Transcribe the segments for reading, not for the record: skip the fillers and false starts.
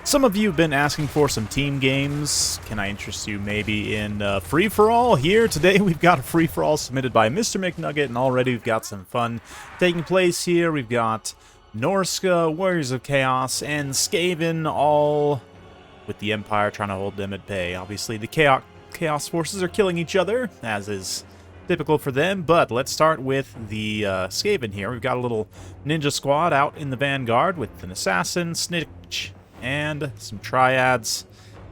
Some of you have been asking for some team games. Can I interest you maybe in free-for-all? Here today we've got a free-for-all submitted by Mr. McNugget, and already we've got some fun taking place here. We've got Norska, Warriors of Chaos, and Skaven, all with the Empire trying to hold them at bay. Obviously the Chaos forces are killing each other, as is typical for them, but let's start with the Skaven here. We've got a little ninja squad out in the vanguard with an assassin, snitch, and some triads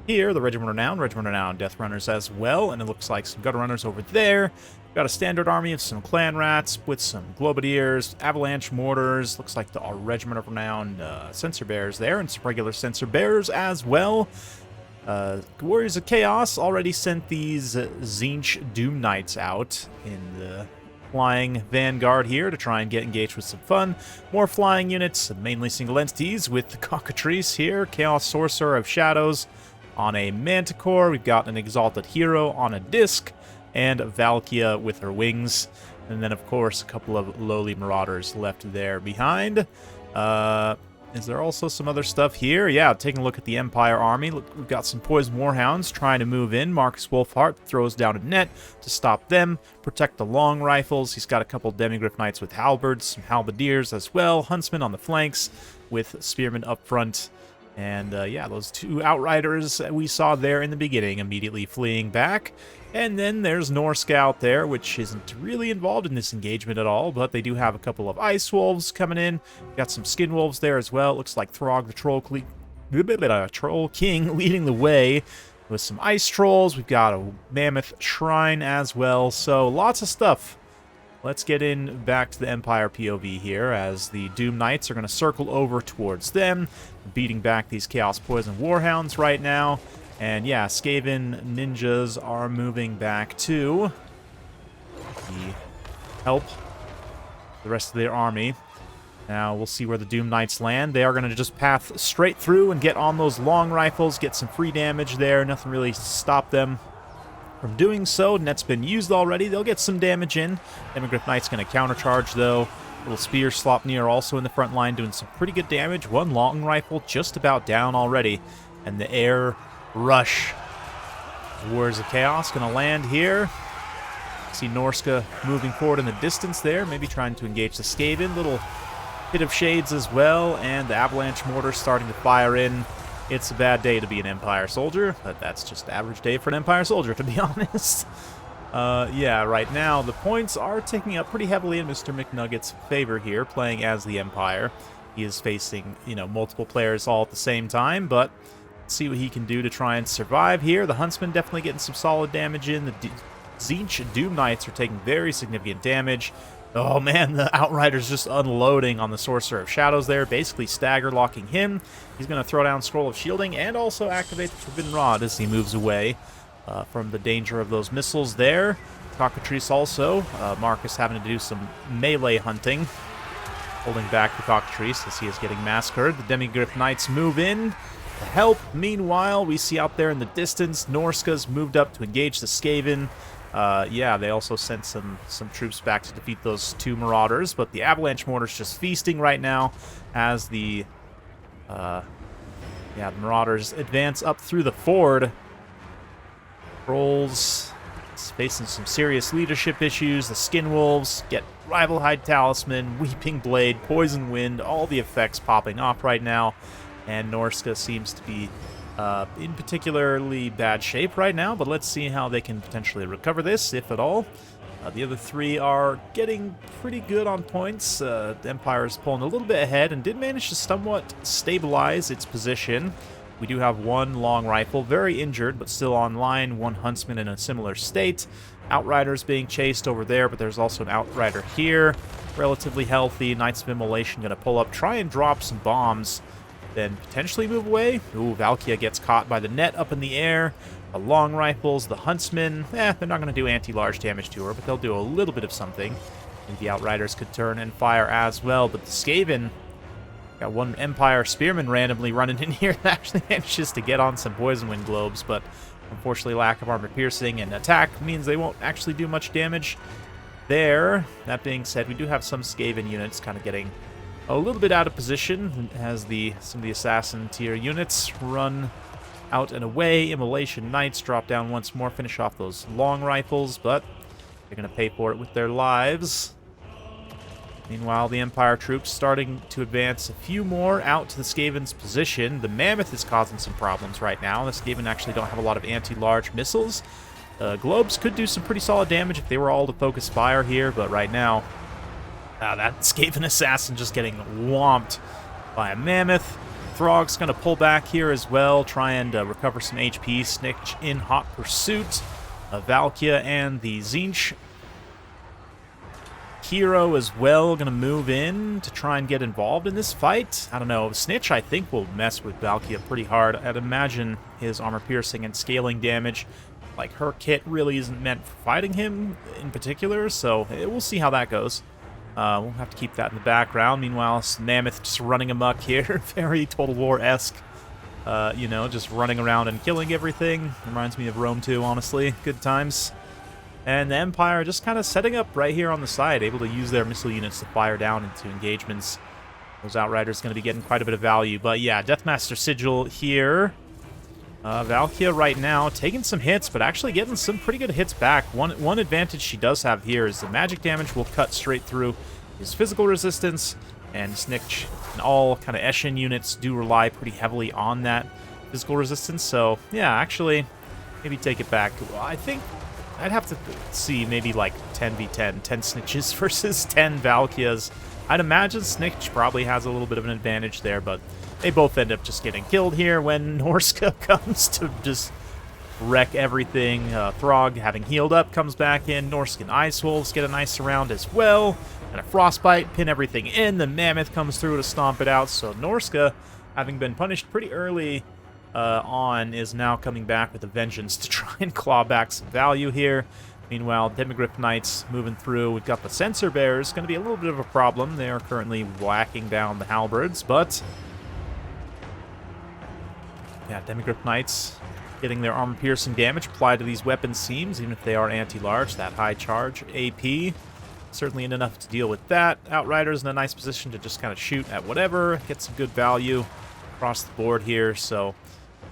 here. The Regiment Renown, Death Runners as well, and it looks like some Gutter Runners over there. We've got a standard army of some Clan Rats with some Globadiers, Avalanche Mortars, looks like our Regiment of Renown Sensor Bears there, and some regular Sensor Bears as well. Warriors of Chaos already sent these Tzeentch Doom Knights out in the flying vanguard here to try and get engaged with some fun. More flying units, mainly single entities, with the Cockatrice here, Chaos Sorcerer of Shadows on a Manticore. We've got an Exalted Hero on a disc, and Valkia with her wings. And then, of course, a couple of lowly Marauders left there behind. Is there also some other stuff here? Yeah, taking a look at the Empire army. Look, we've got some Poison Warhounds trying to move in. Marcus Wolfhart throws down a net to stop them, protect the long rifles. He's got a couple Demigryph Knights with halberds, some halberdiers as well. Huntsmen on the flanks with spearmen up front. And yeah, those two Outriders we saw there in the beginning immediately fleeing back. And then there's Norska out there, which isn't really involved in this engagement at all, but they do have a couple of Ice Wolves coming in. Got some Skin Wolves there as well. Looks like Throg the Troll King leading the way with some Ice Trolls. We've got a Mammoth Shrine as well, so lots of stuff. Let's get in back to the Empire POV here, as the Doom Knights are going to circle over towards them, beating back these Chaos Poison Warhounds right now. And yeah, Skaven ninjas are moving back to help the rest of their army. Now we'll see where the Doom Knights land. They are going to just path straight through and get on those long rifles, get some free damage there. Nothing really stopped them from doing so. Net's been used already. They'll get some damage in. Demigryph Knight's going to countercharge though. Little Spear Slopnir also in the front line doing some pretty good damage. One long rifle just about down already. And the air rush. Warriors of Chaos going to land here. See Norska moving forward in the distance there, maybe trying to engage the Skaven. Little Pit of Shades as well, and the Avalanche Mortar starting to fire in. It's a bad day to be an Empire soldier, but that's just average day for an Empire soldier, to be honest. Yeah, right now the points are ticking up pretty heavily in Mr. McNugget's favor here, playing as the Empire. He is facing, multiple players all at the same time, but see what he can do to try and survive here. The Huntsmen definitely getting some solid damage in. The Tzeentch Doom Knights are taking very significant damage. Oh man, the Outriders just unloading on the Sorcerer of Shadows there, basically stagger locking him. He's going to throw down Scroll of Shielding and also activate the Forbidden Rod as he moves away from the danger of those missiles there. Cockatrice also, Marcus having to do some melee hunting, holding back the Cockatrice as he is getting massacred. The Demigryph Knights move in to help. Meanwhile, we see out there in the distance, Norska's moved up to engage the Skaven. Yeah, they also sent some troops back to defeat those two Marauders, but the Avalanche Mortar's just feasting right now as the Marauders advance up through the ford. Trolls facing some serious leadership issues. The Skin Wolves get Rival Hide Talisman, Weeping Blade, Poison Wind, all the effects popping off right now. And Norska seems to be in particularly bad shape right now, but let's see how they can potentially recover this, if at all. The other three are getting pretty good on points. The Empire is pulling a little bit ahead and did manage to somewhat stabilize its position. We do have one long rifle, very injured, but still online. One Huntsman in a similar state. Outriders being chased over there, but there's also an Outrider here. Relatively healthy. Knights of Immolation going to pull up, try and drop some bombs, then potentially move away. Ooh, Valkia gets caught by the net up in the air. The long rifles, the Huntsmen, they're not going to do anti-large damage to her, but they'll do a little bit of something. And the Outriders could turn and fire as well, but the Skaven got one Empire Spearman randomly running in here that actually manages to get on some Poison Wind Globes, but unfortunately lack of armor piercing and attack means they won't actually do much damage there. That being said, we do have some Skaven units kind of getting a little bit out of position as some of the assassin tier units run out and away. Immolation Knights drop down once more, finish off those long rifles, but they're going to pay for it with their lives. Meanwhile, the Empire troops starting to advance a few more out to the Skaven's position. The Mammoth is causing some problems right now. The Skaven actually don't have a lot of anti-large missiles. Globes could do some pretty solid damage if they were all to focus fire here, but right now, that Skaven assassin just getting whomped by a Mammoth. Throg's going to pull back here as well, try and recover some HP. Snitch in hot pursuit. Valkia and the Tzeentch hero as well going to move in to try and get involved in this fight. I don't know. Snitch, I think, will mess with Valkia pretty hard. I'd imagine his armor piercing and scaling damage, like her kit, really isn't meant for fighting him in particular, so we'll see how that goes. We'll have to keep that in the background. Meanwhile, Mammoth just running amok here. Very Total War-esque. You know, just running around and killing everything. Reminds me of Rome 2, honestly. Good times. And the Empire just kind of setting up right here on the side, able to use their missile units to fire down into engagements. Those Outriders going to be getting quite a bit of value. But yeah, Deathmaster Sigil here. Valkia right now taking some hits, but actually getting some pretty good hits back. One advantage she does have here is the magic damage will cut straight through his physical resistance, and Snitch and all kind of Eshin units do rely pretty heavily on that physical resistance. So yeah, actually, maybe take it back. Well, I think I'd have to see maybe like 10v10, 10 Snitches versus 10 Valkias. I'd imagine Snitch probably has a little bit of an advantage there, but they both end up just getting killed here when Norska comes to just wreck everything. Throg, having healed up, comes back in. Norsk and Ice Wolves get a nice round as well. And a Frostbite, pin everything in. The Mammoth comes through to stomp it out. So Norska, having been punished pretty early on, is now coming back with a vengeance to try and claw back some value here. Meanwhile, Demigryph Knights moving through. We've got the Censor Bears. Going to be a little bit of a problem. They are currently whacking down the Halberds, but yeah, Demigryph Knights getting their armor-piercing damage applied to these weapon seams, even if they are anti-large. That high charge AP certainly enough to deal with that. Outriders in a nice position to just kind of shoot at whatever, get some good value across the board here. So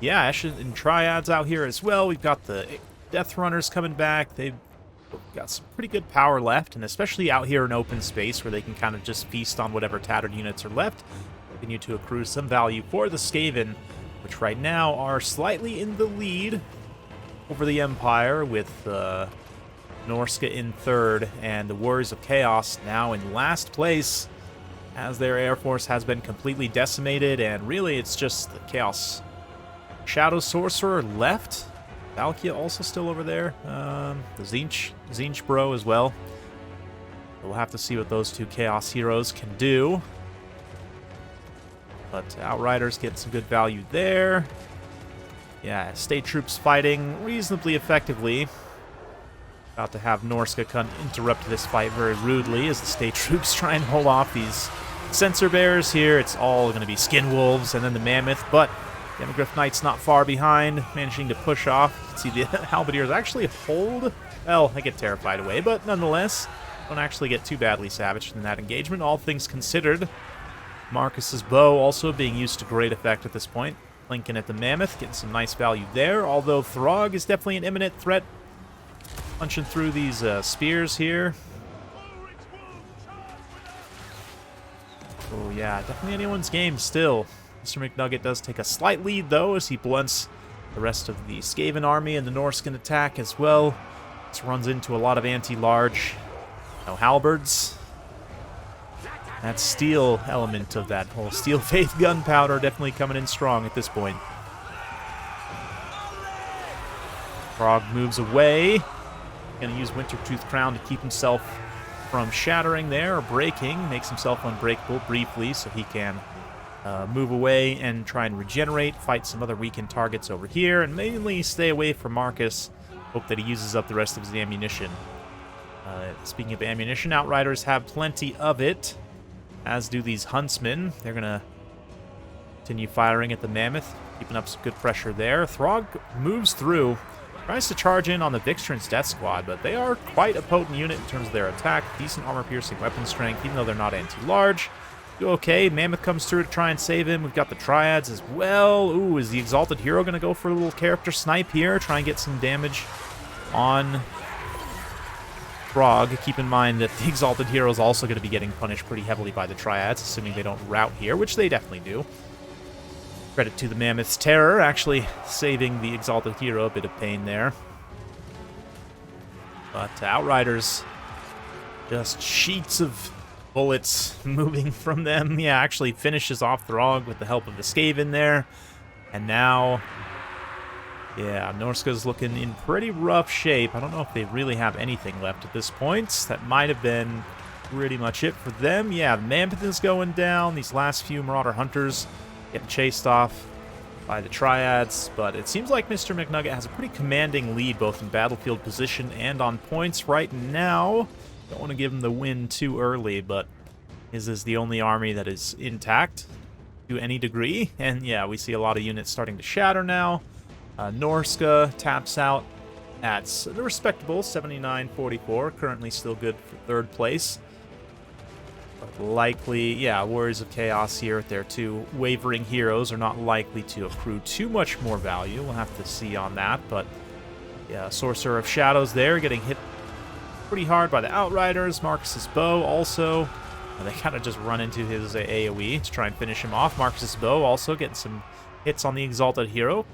yeah, Eshin and Triads out here as well. We've got the Death Runners coming back. They've got some pretty good power left, and especially out here in open space where they can kind of just feast on whatever tattered units are left, continue to accrue some value for the Skaven, which right now are slightly in the lead over the Empire, with Norska in third and the Warriors of Chaos now in last place, as their Air Force has been completely decimated, and really it's just the Chaos Shadow Sorcerer left. Valkia also still over there. The Tzeentch bro as well. We'll have to see what those two Chaos heroes can do. But Outriders get some good value there. Yeah, State Troops fighting reasonably effectively. About to have Norska interrupt this fight very rudely as the State Troops try and hold off these Censor Bears here. It's all going to be Skin Wolves and then the Mammoth, but Demigryph Knight's not far behind, managing to push off. You can see the Halberdiers actually hold. Well, I get terrified away, but nonetheless, don't actually get too badly savaged in that engagement, all things considered. Marcus's bow also being used to great effect at this point. Lincoln at the Mammoth, getting some nice value there, although Throg is definitely an imminent threat. Punching through these spears here. Oh yeah, definitely anyone's game still. Mr. McNugget does take a slight lead, though, as he blunts the rest of the Skaven army, and the Norse can attack as well. This runs into a lot of anti-large halberds. That steel element of that whole Steel Faith gunpowder definitely coming in strong at this point. Frog moves away. Going to use Wintertooth Crown to keep himself from shattering there or breaking. Makes himself unbreakable briefly so he can move away and try and regenerate, fight some other weakened targets over here, and mainly stay away from Marcus. Hope that he uses up the rest of his ammunition. Speaking of ammunition, Outriders have plenty of it, as do these Huntsmen. They're going to continue firing at the Mammoth, keeping up some good pressure there. Throg moves through, tries to charge in on the Vixtran's Death Squad, but they are quite a potent unit in terms of their attack. Decent armor-piercing weapon strength, even though they're not anti-large. Okay, Mammoth comes through to try and save him. We've got the Triads as well. Ooh, is the Exalted Hero going to go for a little character snipe here? Try and get some damage on Frog. Keep in mind that the Exalted Hero is also going to be getting punished pretty heavily by the Triads, assuming they don't rout here, which they definitely do. Credit to the Mammoth's Terror, actually saving the Exalted Hero. A bit of pain there. But Outriders, just sheets of bullets moving from them. Yeah, actually finishes off Throg with the help of the Skaven there. And now, yeah, Norska's looking in pretty rough shape. I don't know if they really have anything left at this point. That might have been pretty much it for them. Yeah, the Mammoth is going down. These last few Marauder Hunters getting chased off by the Triads, but it seems like Mr. McNugget has a pretty commanding lead both in battlefield position and on points right now. Don't want to give him the win too early, but his is the only army that is intact to any degree. And yeah, we see a lot of units starting to shatter now. Norska taps out at the respectable 79-44, currently still good for third place. But likely, yeah, Warriors of Chaos here with their two wavering heroes are not likely to accrue too much more value. We'll have to see on that, but yeah, Sorcerer of Shadows there getting hit pretty hard by the Outriders. Marcus's bow also. They kind of just run into his AoE to try and finish him off. Marcus's bow also getting some hits on the Exalted Hero.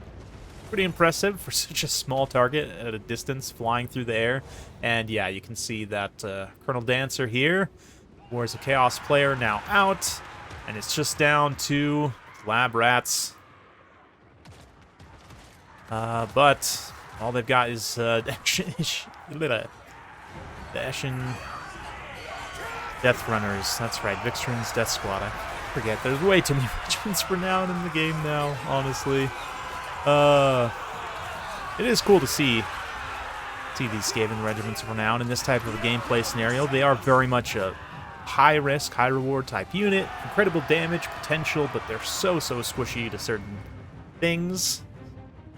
Pretty impressive for such a small target at a distance flying through the air. And yeah, you can see that Colonel Dancer here, Warriors of Chaos player, now out. And it's just down to Lab Rats. But all they've got is Ashen Death Runners. That's right, Vixtron's Death Squad. I forget. There's way too many regiments renowned in the game now, honestly. It is cool to see these Skaven regiments renowned in this type of a gameplay scenario. They are very much a high-risk, high-reward type unit. Incredible damage potential, but they're so squishy to certain things.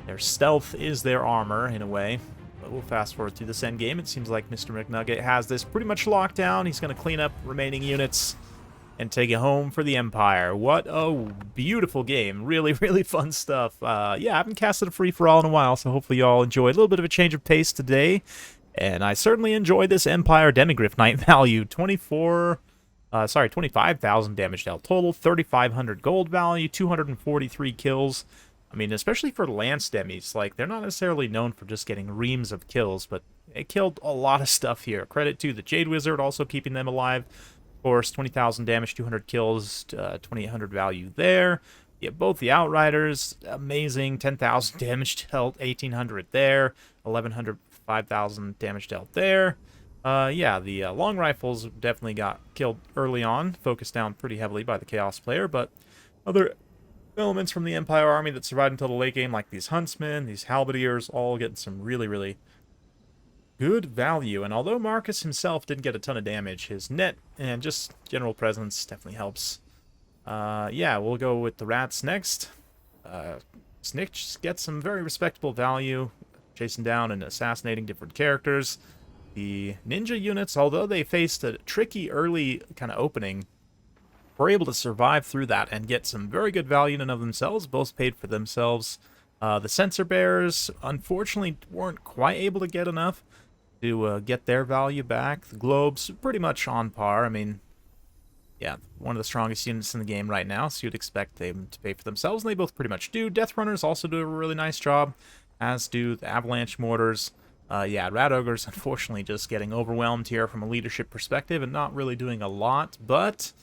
Their stealth is their armor, in a way. But we'll fast forward through this endgame. It seems like Mr. McNugget has this pretty much locked down. He's going to clean up remaining units and take it home for the Empire. What a beautiful game. Really, really fun stuff. Yeah, I haven't casted a free-for-all in a while, so hopefully you all enjoyed a little bit of a change of pace today. And I certainly enjoyed this Empire Demigryph Knight value. 25,000 damage dealt total, 3,500 gold value, 243 kills. I mean, especially for Lance Demis, like, they're not necessarily known for just getting reams of kills, but they killed a lot of stuff here. Credit to the Jade Wizard, also keeping them alive. Of course, 20,000 damage, 200 kills, 2,800 value there. Yeah, both the Outriders, amazing, 10,000 damage dealt, 1,800 there, 1,100, 5,000 damage dealt there. Yeah, the long rifles definitely got killed early on, focused down pretty heavily by the Chaos player, but other elements from the Empire army that survived until the late game, like these Huntsmen, these Halberdiers, all getting some really, really good value. And although Marcus himself didn't get a ton of damage, his net and just general presence definitely helps. Yeah, we'll go with the Rats next. Snitch gets some very respectable value, chasing down and assassinating different characters. The ninja units, although they faced a tricky early kind of opening, were able to survive through that and get some very good value in and of themselves. Both paid for themselves. The Censer Bearers, unfortunately, weren't quite able to get enough to get their value back. The Globes, pretty much on par. I mean, yeah, one of the strongest units in the game right now, so you'd expect them to pay for themselves, and they both pretty much do. Death Runners also do a really nice job, as do the Avalanche Mortars. Yeah, Rat Ogres, unfortunately, just getting overwhelmed here from a leadership perspective and not really doing a lot, but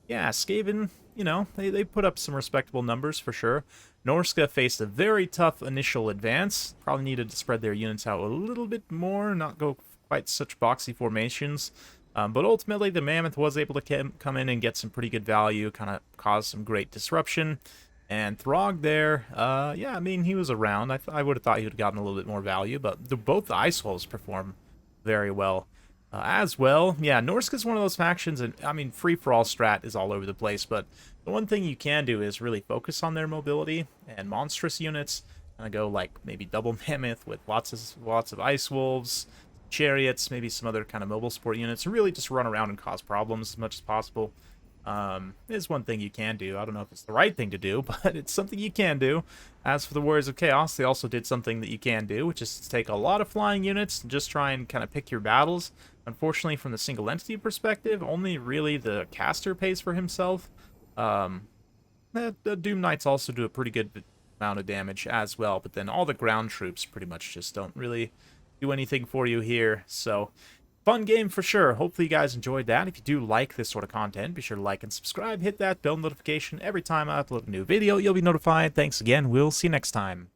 yeah, Skaven, you know, they put up some respectable numbers for sure. Norska faced a very tough initial advance. Probably needed to spread their units out a little bit more, not go quite such boxy formations. But ultimately, the Mammoth was able to come in and get some pretty good value, kind of cause some great disruption. And Throg there, yeah, I mean, he was around. I would have thought he would have gotten a little bit more value, but both the Ice Wolves perform very well. As well, yeah, Norska's one of those factions, and I mean, free-for-all strat is all over the place, but the one thing you can do is really focus on their mobility, and monstrous units kind of go like maybe double Mammoth with lots of Ice Wolves, Chariots, maybe some other kind of mobile sport units, and really just run around and cause problems as much as possible. Is one thing you can do. I don't know if it's the right thing to do, but it's something you can do. As for the Warriors of Chaos, they also did something that you can do, which is to take a lot of flying units and just try and kind of pick your battles. Unfortunately, from the single entity perspective, only really the caster pays for himself. The Doom Knights also do a pretty good amount of damage as well, but then all the ground troops pretty much just don't really do anything for you here. So, fun game for sure. Hopefully you guys enjoyed that. If you do like this sort of content, be sure to like and subscribe. Hit that bell notification every time I upload a new video. You'll be notified. Thanks again. We'll see you next time.